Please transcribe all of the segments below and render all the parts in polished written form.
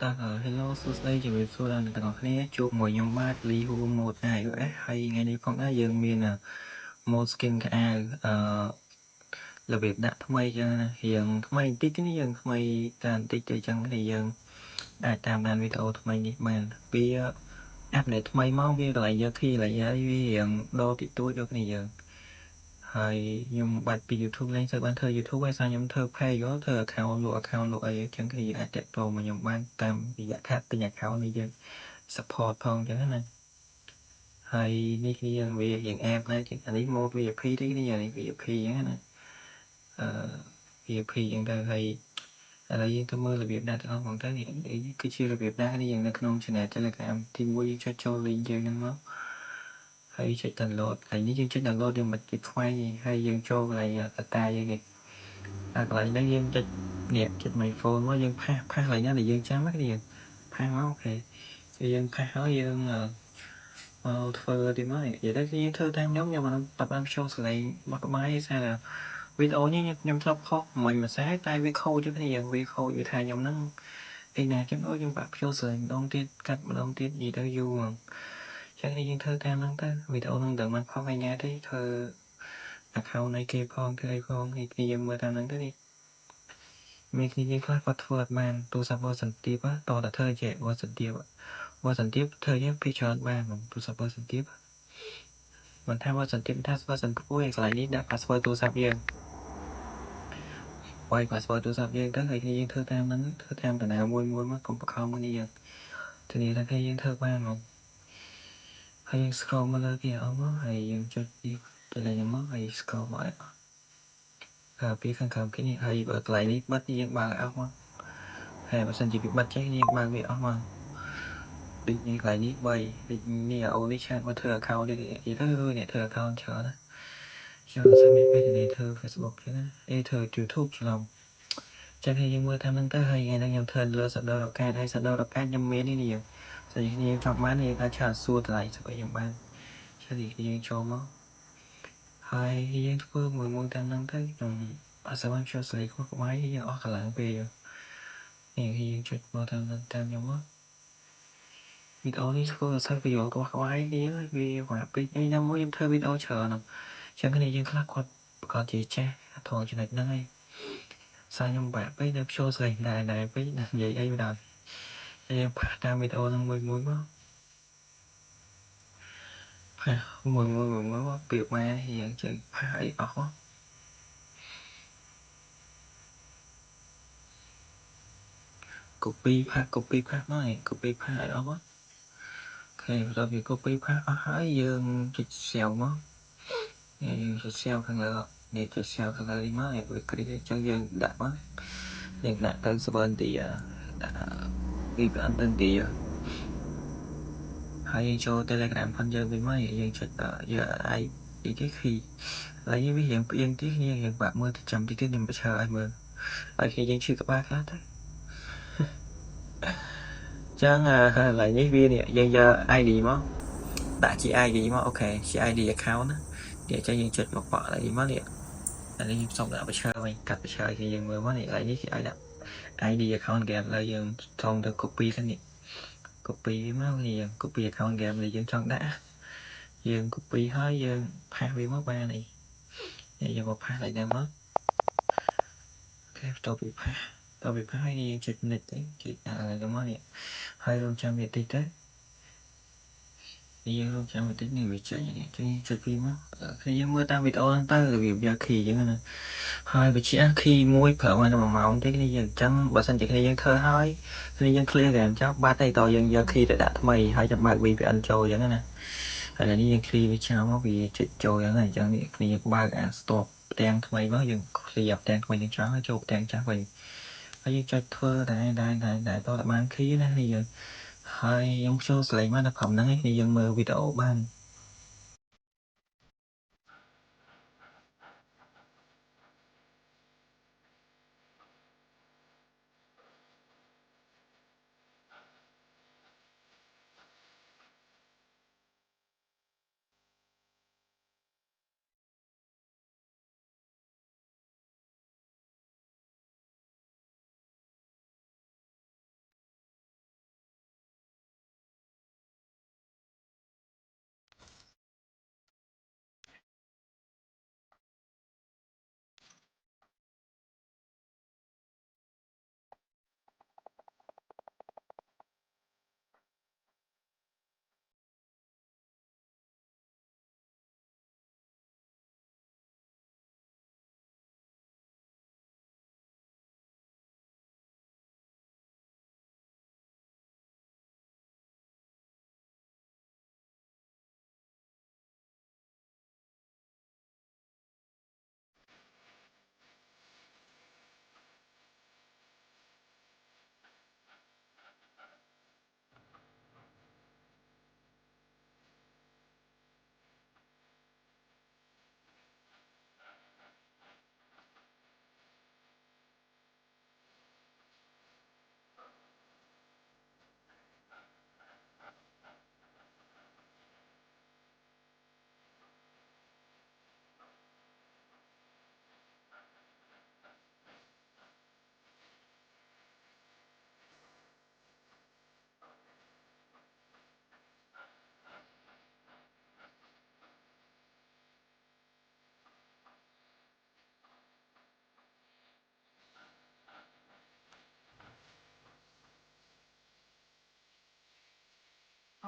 Hello សួស្តីជំរាបសួរដល់អ្នកទាំងអស់គ្នាជួបមួយខ្ញុំបាទលីហ៊ូម៉ូត iOS ហើយថ្ងៃនេះផងដែរយើងមានម៉ូត skin ខោអាវរបៀបដាក់ថ្មីចឹងណារៀងថ្មីបន្តិចទេនេះយើងថ្មីតែបន្តិចទៅចឹងគ្នាយើងអាចតាមដានវីដេអូថ្មីនេះបានវាអាប់ដេតថ្មីមកវាកន្លែងយក key កន្លែងហើយវារៀងដូរតិចតួចដូចគ្នាយើងហើយខ្ញុំបាត់ពី YouTube លេងទៅបានធ្វើ YouTube ហើយសារខ្ញុំធ្វើ page ធ្វើ account លក់ account លក់អីចឹងគឺអាចតាក់ទងមកខ្ញុំបានតាមរយៈថាទិញ account នេះយើង support ផងចឹងណាហើយនេះគឺយើងវាយើង app ដែរចឹងអានេះ mode VIP ទេនេះអានេះ VIP ចឹងណាVIP ចឹងទៅហើយឥឡូវយើងទៅមើលរបៀបដាក់ទាំងអស់ហ្មងទៅនេះគឺជារបៀបដាក់នេះយើងនៅក្នុង channel Telegram ទី1យើងចុចចូល link យើងហ្នឹងមកហើយចុច download ហើយនេះយើងចុច download យើងមិនចុចខ្វាយហើយយើងចូលកន្លែង data យើងនេះកន្លែងហ្នឹងយើងចុចនេះចុច my phone មកយើងផាសកន្លែងណាដែលយើងចាំហ្នឹងយើងផាសមកអូខេគឺយើងផាសហើយយើងធ្វើទីមកនិយាយទៅគឺយើងធ្វើតាមខ្ញុំមិនបានចូលសលេងបោះក្បាយសារវីដេអូនេះខ្ញុំធ្លាប់ខុសមិនមួយសាតែវាខូចគ្នាវាខូចវាថាខ្ញុំហ្នឹងឯណាចឹងខ្ញុំបាក់ចូលសលេងម្ដងទៀតកាត់ម្ដងទៀតនិយាយទៅយូរហ្មងចឹងនេះយើងធ្វើតាមហ្នឹងទៅវីដេអូហ្នឹងដឹងមិនខុសឯណាទេធ្វើ account នៃគេផងធ្វើអីផងនេះគឺយើងមើលតាមហ្នឹងទៅនេះមានគ្នាយើងខ្លះគាត់ធ្វើអត់បានទូរស័ព្ទ version ទាបតតែធ្វើជា version ទាបធ្វើយើងពីច្រើនបានទូរស័ព្ទ version ទាបមិនថា version ទាបថា version ខ្ពស់ឯកន្លែងនេះដាក់ password ទូរស័ព្ទយើងបើ password ទូរស័ព្ទយើងទៅហើយយើងធ្វើតាមហ្នឹងធ្វើតាមតារាមួយមកកុំបខំគ្នាយើងធានាថាយើងធ្វើបានហ្មងហើយយើង scroll មកលើគេអស់មកហើយយើងចុចទៅលេងមកហើយ scroll មកពីខាងក្រោមគេនេះហើយបើកន្លែងនេះបិទយើងបើកអស់មកហើយបើសិនជាវាបិទចេះយើងបើកវាអស់មកដូចនេះកន្លែងនេះ3ដូចនេះអូនេះឆាតមកធ្វើ account នេះទៅនេះធ្វើ account ច្រើនណាចូលសាមីពេលនេះធ្វើ Facebook ចឹងណាធ្វើ YouTube ច្រឡំចឹងហើយយើងមើលតាមហ្នឹងទៅហើយថ្ងៃហ្នឹងខ្ញុំធ្វើលើ server រកាតហើយ server រកាតខ្ញុំមាននេះស្អីគ្នាចប់បានយើងអាចឆាតសួរតម្លៃស្អីខ្ញុំបានចឹងយើងចូលមកហើយយើងធ្វើមួយតាមហ្នឹងទៅខ្ញុំអត់សមជួយស្រីខ្វះក្បាយយើងអស់កម្លាំងពេកនេះយើងចុចមកតាមខ្ញុំមកវីដេអូនេះធ្វើឲ្យសិស្សវាយល់ខ្វះក្បាយនេះវាប្រាប់ពេកឯណាមួយខ្ញុំធ្វើវីដេអូច្រើនចឹងគ្នាយើងខ្លះគាត់ប្រកាសជាចេះថតចំណុចហ្នឹងហើយសារខ្ញុំប្រាប់ពេកនៅចូលស្រីដែរពេកនិយាយអីមិនដល់យើងផាសតាមវីដេអូហ្នឹងមួយមកផាសមួយមកពីម៉ែយើងចេះផាសអីអស់មកcopy ផាសមកcopy ផាសឲ្យអស់មកអូខេបន្ទាប់ពី copy ផាសអស់ហើយយើងចុច save មកយើងចុច save ខាងលើនេះចុច save ខាងលើនេះមកហើយ click ចឹងយើងដាក់មកយើងដាក់ទៅ server ទីVPN ទីហើយយើងចូល Telegram ផងយើងវិញមកយើងចុចយក ID គេ key ហើយវារៀងផ្អៀងទីគ្នាយើងបាក់មើលទៅចាំតិចទៀតខ្ញុំបញ្ឈើឲ្យមើលហើយគេយើងឈឺក្បាលខ្លះទៅចឹងកន្លែងនេះវានេះយើងយក ID មកដាក់ជា ID មកអូខេជា ID account ណានេះចឹងយើងចុចមកបក ID មកនេះអានេះខ្ញុំសុំដាក់បញ្ឈើវិញកាត់បញ្ឈើគេយើងមើលមកនេះកន្លែងនេះគេឲ្យដាក់ ID account game លើយើងចង់ទៅ copy ទៅនេះ copy មកនេះយើង copy account game ដែលយើងចង់ដាក់យើង copy ហើយយើងផាសវាមកបាននេះយើងមកផាសlại មកអូខេបន្ទាប់ពីផាសហើយយើងចុច next ទៅចុចទៅមកនេះហើយរងចាំវាតិចទៅយើងរងចាំវាតិចនេះវាចេញចុចពីមកគឺយើងមើលតាមវីដេអូហ្នឹងទៅរបៀបយក key ចឹងណាហើយបញ្ជា key មួយប្រើបាន1ម៉ោងទេគ្នាយើងអញ្ចឹងបើសិនជាគ្នាយើងធ្វើហើយគ្នាយើង clear ហ្គេមចប់បាត់ហើយតយើងយក key ទៅដាក់ថ្មីហើយចាំបើក VPN ចូលចឹងណាហើយនេះយើង clear វាចោលមកវាចុចចូលចឹងហើយអញ្ចឹងនេះគ្នាបើកអា stop ផ្ទាំងថ្មីមកយើង clear ផ្ទាំងថ្មីនឹងចោលហើយចូលផ្ទាំងចាស់វិញហើយយើងចុចធ្វើដែរតតែបាន key ណានេះយើងហើយខ្ញុំចូលសលេងមកនៅក្រុមហ្នឹងឯងយើងមើលវីដេអូបាន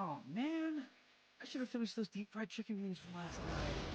Oh man, I should have finished those deep fried chicken wings from last night.